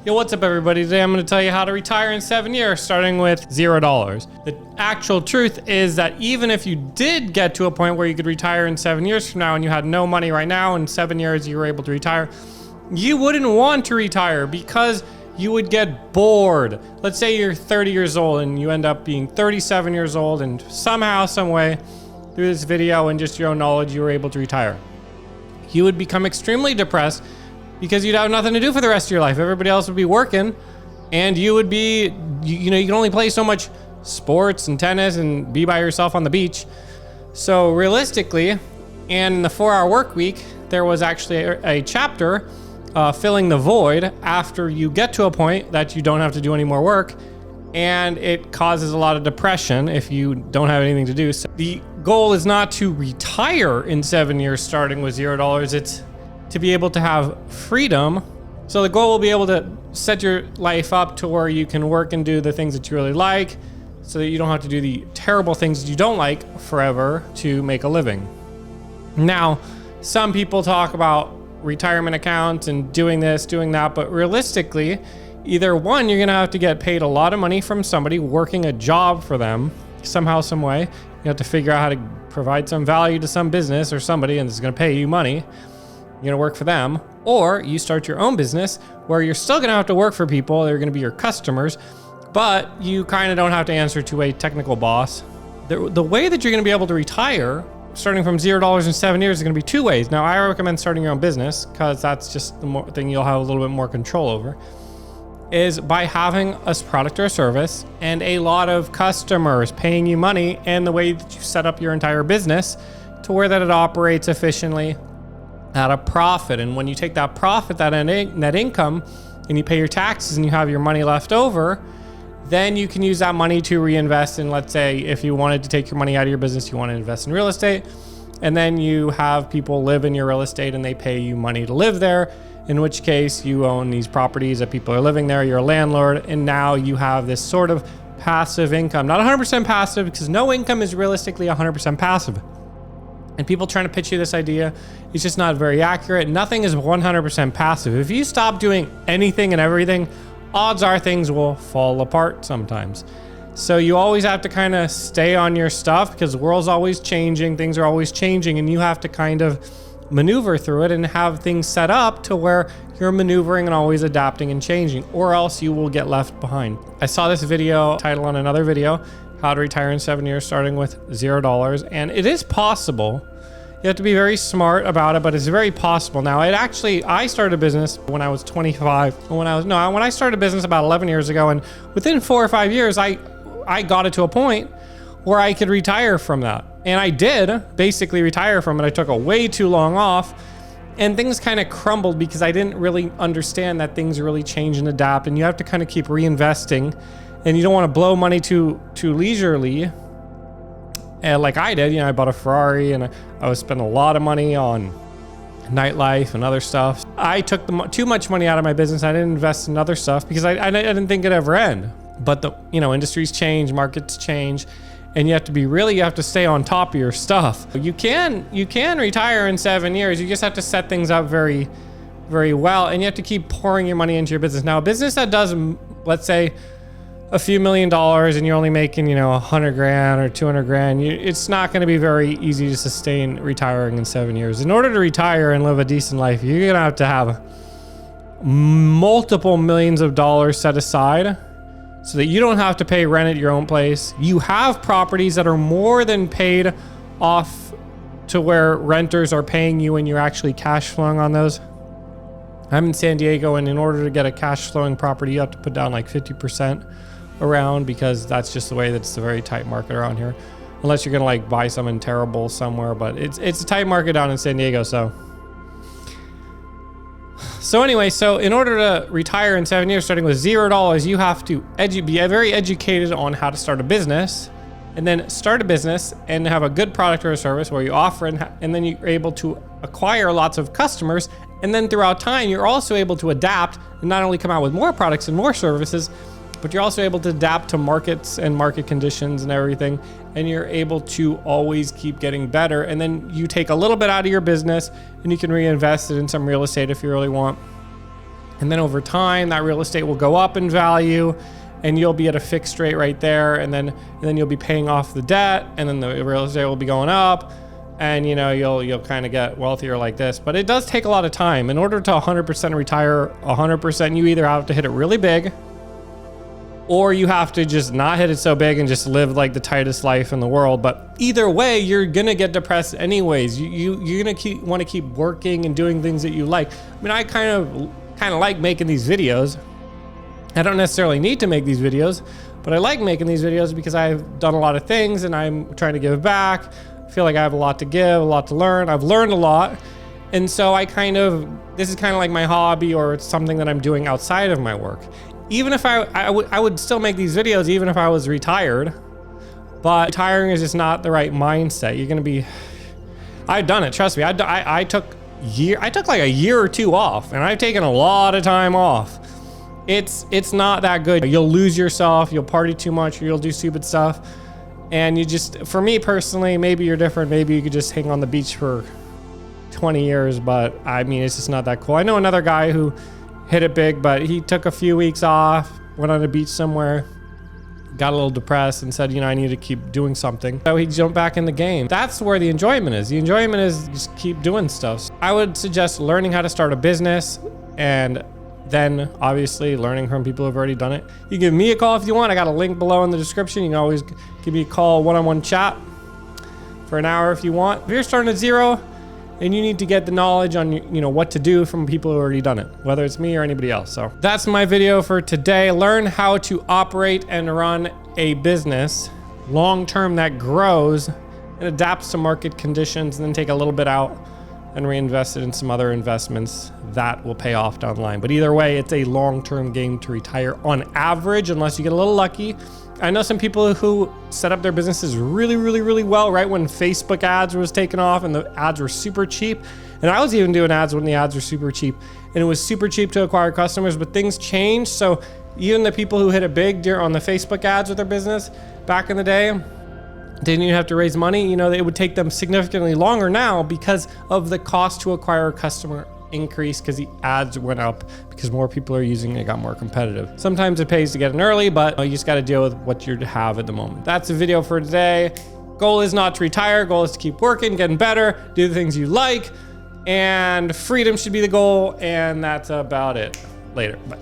Yo, what's up everybody? Today I'm going to tell you how to retire in 7 years starting with $0. The actual truth is that even if you did get to a point where you could retire in 7 years from now and you had no money right now, in 7 years you were able to retire, you wouldn't want to retire because you would get bored. Let's say you're 30 years old and you end up being 37 years old and somehow, some way, through this video and just your own knowledge, you were able to retire. You would become extremely depressed because you'd have nothing to do for the rest of your life. Everybody else would be working and you would be, you can only play so much sports and tennis and be by yourself on the beach. So realistically, and in the 4-hour work week, there was actually a chapter filling the void after you get to a point that you don't have to do any more work, and it causes a lot of depression if you don't have anything to do. So the goal is not to retire in 7 years starting with $0. It's to be able to have freedom. So the goal will be able to set your life up to where you can work and do the things that you really like so that you don't have to do the terrible things that you don't like forever to make a living. Now, some people talk about retirement accounts and doing this, doing that, but realistically, either one, you're gonna have to get paid a lot of money from somebody working a job for them somehow, some way. You have to figure out how to provide some value to some business or somebody and it's gonna pay you money. You're gonna work for them, or you start your own business where you're still gonna have to work for people. They're gonna be your customers, but you kind of don't have to answer to a technical boss. The way that you're gonna be able to retire starting from $0 in 7 years is gonna be two ways. Now, I recommend starting your own business because that's just the thing you'll have a little bit more control over, is by having a product or a service and a lot of customers paying you money, and the way that you set up your entire business to where that it operates efficiently at a profit. And when you take that profit, that net income, and you pay your taxes and you have your money left over, then you can use that money to reinvest in, let's say, if you wanted to take your money out of your business, you want to invest in real estate, and then you have people live in your real estate and they pay you money to live there, in which case you own these properties that people are living there, you're a landlord, and now you have this sort of passive income. Not 100% passive, because no income is realistically 100% passive. And people trying to pitch you this idea is just not very accurate. Nothing is 100% passive. If you stop doing anything and everything, odds are things will fall apart sometimes. So you always have to kind of stay on your stuff because the world's always changing, things are always changing, and you have to kind of maneuver through it and have things set up to where you're maneuvering and always adapting and changing, or else you will get left behind. I saw this video title on another video, how to retire in 7 years starting with $0, and it is possible. You have to be very smart about it, but it's very possible. Now, I started a business when I was 25. When I started a business about 11 years ago, and within 4 or 5 years, I got it to a point where I could retire from that. And I did basically retire from it. I took a way too long off, and things kind of crumbled because I didn't really understand that things really change and adapt, and you have to kind of keep reinvesting, and you don't want to blow money too leisurely. And like I did, I bought a Ferrari and I was spending a lot of money on nightlife and other stuff. I took too much money out of my business. I didn't invest in other stuff because I didn't think it'd ever end. But the industries change, markets change, and you have to stay on top of your stuff. You can retire in 7 years. You just have to set things up very, very well, and you have to keep pouring your money into your business. Now, a business that does, let's say, a few $1 million and you're only making, $100 grand or $200 grand, it's not going to be very easy to sustain retiring in 7 years. In order to retire and live a decent life, you're going to have multiple millions of dollars set aside so that you don't have to pay rent at your own place. You have properties that are more than paid off to where renters are paying you and you're actually cash flowing on those. I'm in San Diego, and in order to get a cash flowing property, you have to put down like 50% around, because that's just the way that it's a very tight market around here, unless you're gonna buy something terrible somewhere. But it's a tight market down in San Diego. So anyway, in order to retire in 7 years starting with $0, you have to be very educated on how to start a business, and then start a business and have a good product or a service where you offer and then you're able to acquire lots of customers, and then throughout time you're also able to adapt and not only come out with more products and more services, but you're also able to adapt to markets and market conditions and everything, and you're able to always keep getting better. And then you take a little bit out of your business and you can reinvest it in some real estate if you really want. And then over time, that real estate will go up in value and you'll be at a fixed rate right there. And then you'll be paying off the debt, and then the real estate will be going up, and you know, you'll kind of get wealthier like this. But it does take a lot of time. In order to 100% retire 100%, you either have to hit it really big, or you have to just not hit it so big and just live like the tightest life in the world. But either way, you're gonna get depressed anyways. You're gonna want to keep working and doing things that you like. I mean, I kind of like making these videos. I don't necessarily need to make these videos, but I like making these videos because I've done a lot of things and I'm trying to give back. I feel like I have a lot to give, a lot to learn. I've learned a lot. And so this is kind of like my hobby, or it's something that I'm doing outside of my work. Even if I would still make these videos even if I was retired, but retiring is just not the right mindset. You're gonna be, I've done it, trust me. I took like a year or two off, and I've taken a lot of time off. It's not that good. You'll lose yourself, you'll party too much, or you'll do stupid stuff. And you just, for me personally, maybe you're different. Maybe you could just hang on the beach for 20 years, but I mean, it's just not that cool. I know another guy who hit it big, but he took a few weeks off, went on a beach somewhere, got a little depressed and said, you know, I need to keep doing something. So he jumped back in the game. That's where the enjoyment is. The enjoyment is just keep doing stuff. I would suggest learning how to start a business, and then obviously learning from people who've already done it. You can give me a call if you want. I got a link below in the description. You can always give me a call, one-on-one chat for an hour if you want. If you're starting at zero and you need to get the knowledge on, you know, what to do from people who have already done it, whether it's me or anybody else. So that's my video for today. Learn how to operate and run a business long-term that grows and adapts to market conditions, and then take a little bit out and reinvest it in some other investments that will pay off down the line. But either way, it's a long-term game to retire on average, unless you get a little lucky. I know some people who set up their businesses really, really, really well right when Facebook ads was taken off and the ads were super cheap. And I was even doing ads when the ads were super cheap, and it was super cheap to acquire customers, but things changed. So even the people who hit it big on the Facebook ads with their business back in the day didn't even have to raise money. You know, it would take them significantly longer now because of the cost to acquire a customer increase, because the ads went up because more people are using it, got more competitive. Sometimes it pays to get in early, but you just got to deal with what you have at the moment. That's the video for today. Goal is not to retire. Goal is to keep working, getting better, do the things you like, and freedom should be the goal. And that's about it. Later. Bye.